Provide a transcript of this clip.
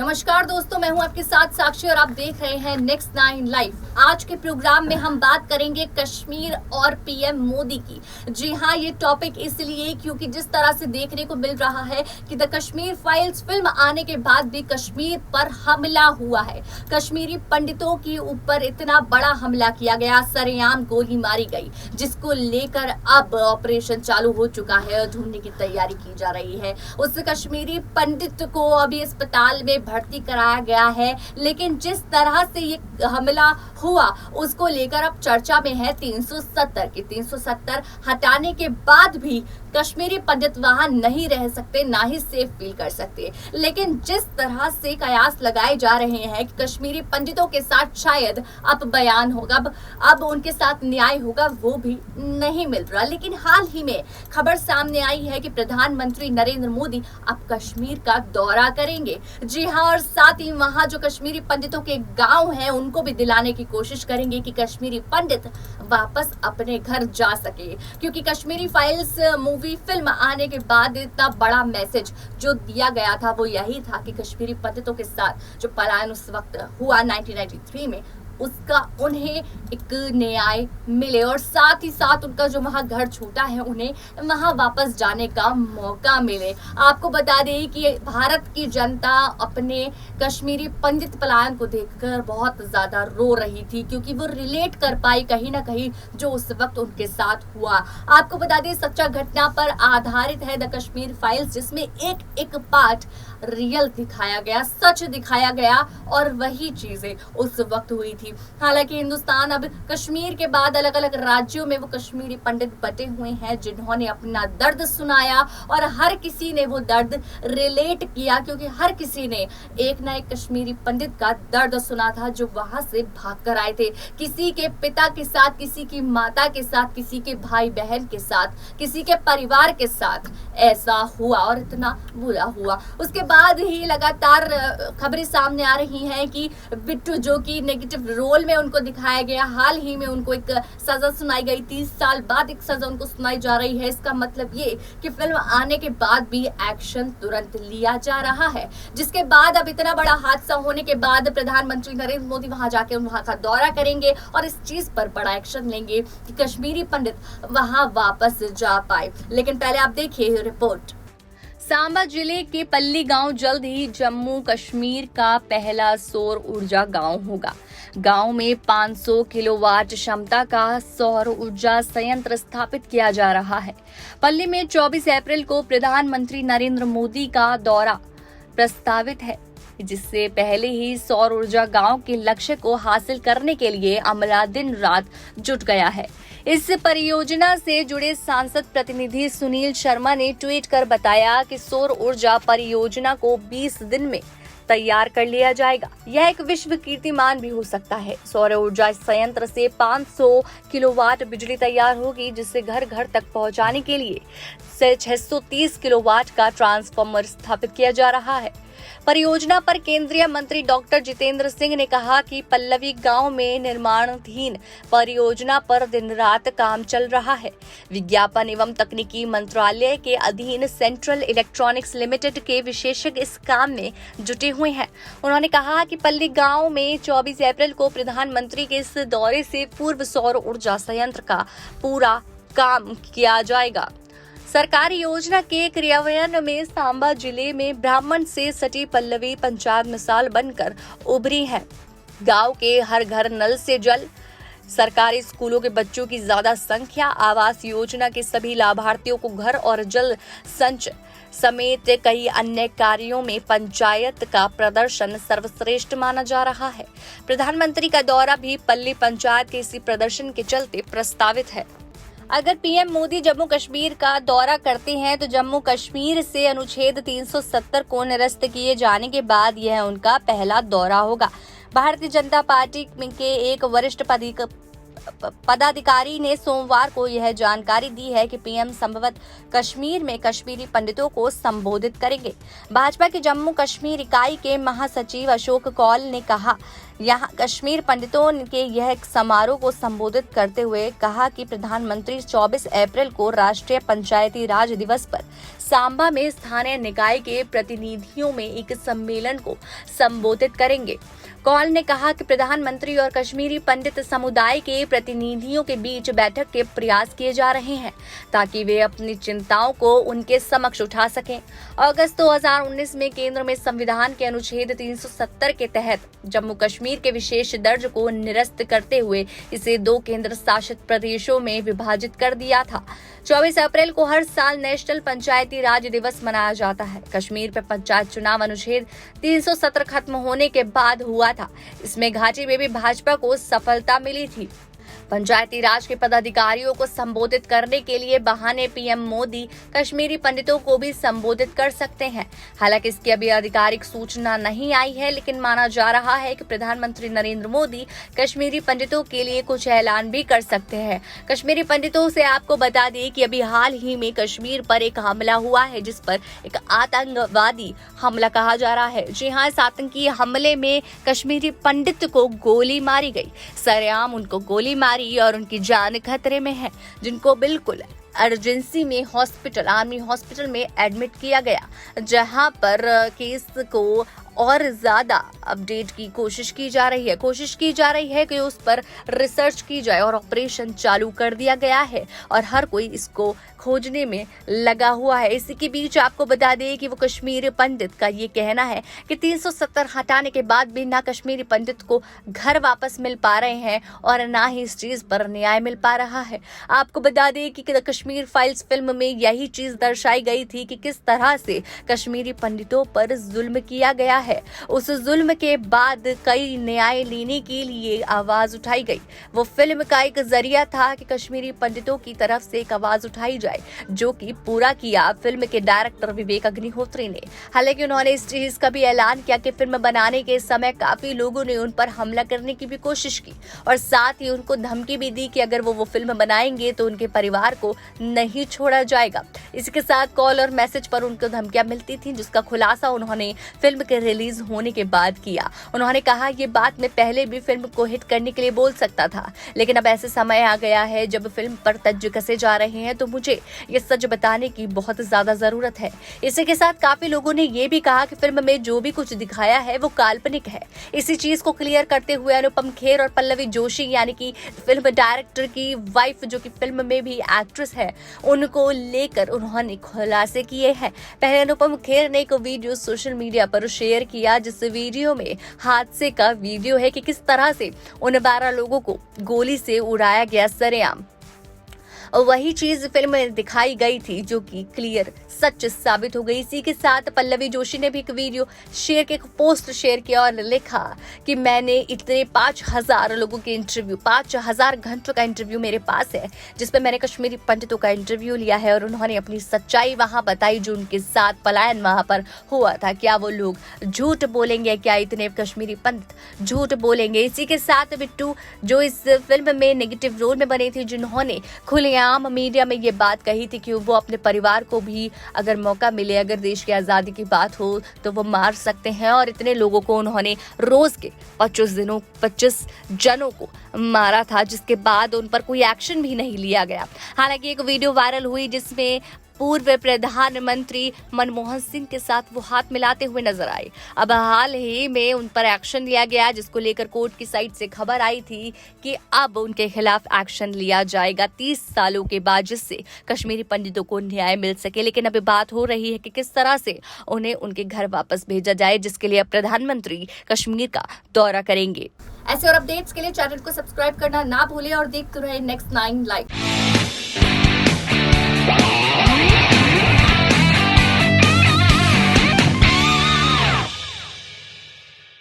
नमस्कार दोस्तों, मैं हूं आपके साथ साक्षी और आप देख रहे हैं नेक्स्ट 9 लाइव। आज के प्रोग्राम में हम बात करेंगे कश्मीर और पीएम मोदी की। जी हां, ये टॉपिक इसलिए क्योंकि जिस तरह से देखने को मिल रहा है कि द कश्मीर फाइल्स फिल्म आने के बाद भी कश्मीर पर हमला हुआ है। कश्मीरी पंडितों के ऊपर इतना बड़ा हमला किया गया, सरेआम गोली मारी गई, जिसको लेकर अब ऑपरेशन चालू हो चुका है और ढूंढने की तैयारी की जा रही है। उस कश्मीरी पंडित को अभी अस्पताल में भर्ती कराया गया है, लेकिन जिस तरह से ये हमला हुआ उसको लेकर अब चर्चा में है 370 की। 370 हटाने के बाद भी कश्मीरी पंडित वहां नहीं रह सकते, ना ही सेफ फील कर सकते। लेकिन जिस तरह से कयास लगाए जा रहे हैं कि कश्मीरी पंडितों के साथ शायद अब बयान होगा, अब उनके साथ न्याय होगा, वो भी नहीं मिल रहा। लेकिन हाल ही में खबर सामने आई है कि प्रधानमंत्री नरेंद्र मोदी अब कश्मीर का दौरा करेंगे। जी हाँ, और साथ ही वहां जो कश्मीरी पंडितों के गांव हैं उनको भी दिलाने की कोशिश करेंगे कि कश्मीरी पंडित वापस अपने घर जा सके। क्योंकि कश्मीरी फाइल्स मूवी फिल्म आने के बाद इतना बड़ा मैसेज जो दिया गया था वो यही था कि कश्मीरी पंडितों के साथ जो पलायन उस वक्त हुआ 1993 में, उसका उन्हें एक न्याय मिले और साथ ही साथ उनका जो वहां घर छूटा है उन्हें वहां वापस जाने का मौका मिले। आपको बता दें कि भारत की जनता अपने कश्मीरी पंडित पलायन को देखकर बहुत ज्यादा रो रही थी, क्योंकि वो रिलेट कर पाई कहीं ना कहीं जो उस वक्त उनके साथ हुआ। आपको बता दें, सच्चा घटना पर आधारित है द कश्मीर फाइल्स, जिसमें एक एक पार्ट रियल दिखाया गया, सच दिखाया गया और वही चीजें उस वक्त हुई थी। हालांकि हिंदुस्तान अब कश्मीर के बाद अलग अलग राज्यों में वो कश्मीरी पंडित बटे हुए हैं जिन्होंने अपना दर्द सुनाया और हर किसी ने वो दर्द रिलेट किया, क्योंकि हर किसी ने एक ना एक कश्मीरी पंडित का दर्द सुना था जो वहां से भाग कर आए थे। किसी के पिता के साथ, किसी की माता के साथ, किसी के भाई बहन के साथ, किसी के परिवार के साथ ऐसा हुआ और इतना बुरा हुआ। उसके बाद ही लगातार खबरें सामने आ रही हैं कि बिट्टू, जो कि नेगेटिव रोल में उनको दिखाया गया, हाल ही में उनको एक सजा सुनाई गई। 30 साल बाद एक सजा उनको सुनाई जा रही है। इसका मतलब ये कि फिल्म आने के बाद भी एक्शन तुरंत लिया जा रहा है, जिसके बाद अब इतना बड़ा हादसा होने के बाद प्रधानमंत्री नरेंद्र मोदी वहां जाके वहां का दौरा करेंगे और इस चीज पर बड़ा एक्शन लेंगे कि कश्मीरी पंडित वहां वापस जा पाए। लेकिन पहले आप देखिए रिपोर्ट। सांबा जिले के पल्ली गांव जल्द ही जम्मू कश्मीर का पहला सौर ऊर्जा गांव होगा। गांव में 500 किलोवाट क्षमता का सौर ऊर्जा संयंत्र स्थापित किया जा रहा है। पल्ली में 24 अप्रैल को प्रधानमंत्री नरेंद्र मोदी का दौरा प्रस्तावित है, जिससे पहले ही सौर ऊर्जा गांव के लक्ष्य को हासिल करने के लिए अमला दिन रात जुट गया है। इस परियोजना से जुड़े सांसद प्रतिनिधि सुनील शर्मा ने ट्वीट कर बताया कि सौर ऊर्जा परियोजना को 20 दिन में तैयार कर लिया जाएगा। यह एक विश्व कीर्तिमान भी हो सकता है। सौर ऊर्जा संयंत्र से 500 किलोवाट बिजली तैयार होगी, जिससे घर घर तक पहुंचाने के लिए 630 किलोवाट का ट्रांसफार्मर स्थापित किया जा रहा है। परियोजना पर केंद्रीय मंत्री डॉक्टर जितेंद्र सिंह ने कहा कि पल्लवी गांव में निर्माणाधीन परियोजना पर दिन रात काम चल रहा है। विज्ञापन एवं तकनीकी मंत्रालय के अधीन सेंट्रल इलेक्ट्रॉनिक्स लिमिटेड के विशेषज्ञ इस काम में जुटे हुए हैं। उन्होंने कहा कि पल्ली गांव में 24 अप्रैल को प्रधानमंत्री के इस दौरे से पूर्व सौर ऊर्जा संयंत्र का पूरा काम किया जाएगा। सरकारी योजना के क्रियान्वयन में सांबा जिले में ब्राह्मण से सटी पल्लवी पंचायत मिसाल बनकर उभरी है। गांव के हर घर नल से जल, सरकारी स्कूलों के बच्चों की ज्यादा संख्या, आवास योजना के सभी लाभार्थियों को घर और जल संचय समेत कई अन्य कार्यों में पंचायत का प्रदर्शन सर्वश्रेष्ठ माना जा रहा है। प्रधानमंत्री का दौरा भी पल्ली पंचायत के इसी प्रदर्शन के चलते प्रस्तावित है। अगर पीएम मोदी जम्मू कश्मीर का दौरा करते हैं तो जम्मू कश्मीर से अनुच्छेद 370 को निरस्त किए जाने के बाद यह उनका पहला दौरा होगा। भारतीय जनता पार्टी के एक वरिष्ठ पदाधिकारी ने सोमवार को यह जानकारी दी है कि पीएम संभवतः कश्मीर में कश्मीरी पंडितों को संबोधित करेंगे। भाजपा की जम्मू कश्मीर इकाई के महासचिव अशोक कौल ने कहा, यहाँ कश्मीर पंडितों के यह समारोह को संबोधित करते हुए कहा कि प्रधानमंत्री 24 अप्रैल को राष्ट्रीय पंचायती राज दिवस पर सांबा में स्थानीय निकाय के प्रतिनिधियों में एक सम्मेलन को संबोधित करेंगे। कौल ने कहा कि प्रधानमंत्री और कश्मीरी पंडित समुदाय के प्रतिनिधियों के बीच बैठक के प्रयास किए जा रहे हैं ताकि वे अपनी चिंताओं को उनके समक्ष उठा सकें। अगस्त 2019 में केंद्र में संविधान के अनुच्छेद 370 के तहत जम्मू कश्मीर के विशेष दर्ज को निरस्त करते हुए इसे 2 केंद्र शासित प्रदेशों में विभाजित कर दिया था। 24 अप्रैल को हर साल नेशनल पंचायती राज दिवस मनाया जाता है। कश्मीर पर पंचायत चुनाव अनुच्छेद 370 खत्म होने के बाद हुआ था। इसमें घाटी में भी भाजपा को सफलता मिली थी। पंचायती राज के पदाधिकारियों को संबोधित करने के लिए बहाने पीएम मोदी कश्मीरी पंडितों को भी संबोधित कर सकते हैं। हालांकि इसकी अभी आधिकारिक सूचना नहीं आई है, लेकिन माना जा रहा है कि प्रधानमंत्री नरेंद्र मोदी कश्मीरी पंडितों के लिए कुछ ऐलान भी कर सकते हैं। कश्मीरी पंडितों से आपको बता दें कि अभी हाल ही में कश्मीर पर एक हमला हुआ है, जिस पर एक आतंकवादी हमला कहा जा रहा है। जी हाँ, इस आतंकी हमले में कश्मीरी पंडित को गोली मारी गई। सरेआम उनको गोली मारी और उनकी जान खतरे में है, जिनको बिल्कुल इमरजेंसी में आर्मी हॉस्पिटल में एडमिट किया गया, जहां पर केस को और ज्यादा अपडेट की कोशिश की जा रही है कि उस पर रिसर्च की जाए और ऑपरेशन चालू कर दिया गया है और हर कोई इसको खोजने में लगा हुआ है। इसी के बीच आपको बता दें कि वो कश्मीरी पंडित का ये कहना है कि 370 हटाने के बाद भी ना कश्मीरी पंडित को घर वापस मिल पा रहे हैं और ना ही इस चीज पर न्याय मिल पा रहा है। आपको बता दें कि कश्मीर फाइल्स फिल्म में यही चीज दर्शाई गई थी कि किस तरह से कश्मीरी पंडितों पर जुल्म किया गया है। उस जुल्म के बाद कई न्याय लेने के लिए आवाज उठाई गई। वो फिल्म का एक जरिया था कि कश्मीरी पंडितों की तरफ से एक आवाज उठाई जाए, जो कि पूरा किया फिल्म के डायरेक्टर विवेक अग्निहोत्री ने। हालांकि उन्होंने इस चीज का भी ऐलान किया कि फिल्म बनाने के समय काफी लोगों ने उन पर हमला करने की भी कोशिश की और साथ ही उनको धमकी भी दी कि अगर वो फिल्म बनाएंगे तो उनके परिवार को नहीं छोड़ा जाएगा। इसके साथ कॉल और मैसेज पर उनको धमकियां मिलती थी, जिसका खुलासा उन्होंने फिल्म के रिलीज होने के बाद किया। उन्होंने कहा, ये बात मैं पहले भी फिल्म को हिट करने के लिए बोल सकता था, लेकिन अब ऐसे समय आ गया है जब फिल्म पर तंज कसे जा रहे हैं, तो मुझे ये सच बताने की बहुत ज्यादा जरूरत है। इसी के साथ काफी लोगों ने ये भी कहा कि फिल्म में जो भी कुछ दिखाया है वो काल्पनिक है। इसी चीज को क्लियर करते हुए अनुपम खेर और पल्लवी जोशी, यानी कि फिल्म डायरेक्टर की वाइफ, जो कि फिल्म में भी एक्ट्रेस है, उनको लेकर उन्होंने खुलासे किए हैं। पहले अनुपम खेर ने एक वीडियो सोशल मीडिया पर शेयर किया, जिस वीडियो में हादसे का वीडियो है कि किस तरह से उन 12 लोगों को गोली से उड़ाया गया सरेआम। वही चीज फिल्म में दिखाई गई थी, जो कि क्लियर सच साबित हो गई। इसी के साथ पल्लवी जोशी ने भी एक वीडियो शेयर किया, एक पोस्ट शेयर किया और लिखा कि मैंने इतने 5000 लोगों के इंटरव्यू, 5000 घंटों का इंटरव्यू मेरे पास है, जिसपे मैंने कश्मीरी पंडितों का इंटरव्यू लिया है और उन्होंने अपनी सच्चाई वहां बताई, जो उनके साथ पलायन वहां पर हुआ था। क्या वो लोग झूठ बोलेंगे? क्या इतने कश्मीरी पंडित झूठ बोलेंगे? इसी के साथ बिट्टू, जो इस फिल्म में नेगेटिव रोल में बनी थी, जिन्होंने खुलेआम मीडिया में ये बात कही थी कि वो अपने परिवार को भी अगर मौका मिले, अगर देश की आजादी की बात हो, तो वो मार सकते हैं, और इतने लोगों को उन्होंने रोज के 25 जनों को मारा था, जिसके बाद उन पर कोई एक्शन भी नहीं लिया गया। हालांकि एक वीडियो वायरल हुई जिसमें पूर्व प्रधानमंत्री मनमोहन सिंह के साथ वो हाथ मिलाते हुए नजर आए। अब हाल ही में उन पर एक्शन लिया गया, जिसको लेकर कोर्ट की साइड से खबर आई थी कि अब उनके खिलाफ एक्शन लिया जाएगा 30 सालों के बाद, जिससे कश्मीरी पंडितों को न्याय मिल सके। लेकिन अभी बात हो रही है कि किस तरह से उन्हें उनके घर वापस भेजा जाए, जिसके लिए प्रधानमंत्री कश्मीर का दौरा करेंगे। ऐसे और अपडेट्स के लिए चैनल को सब्सक्राइब करना ना भूलें और देखते रहे नेक्स्ट 9 लाइव।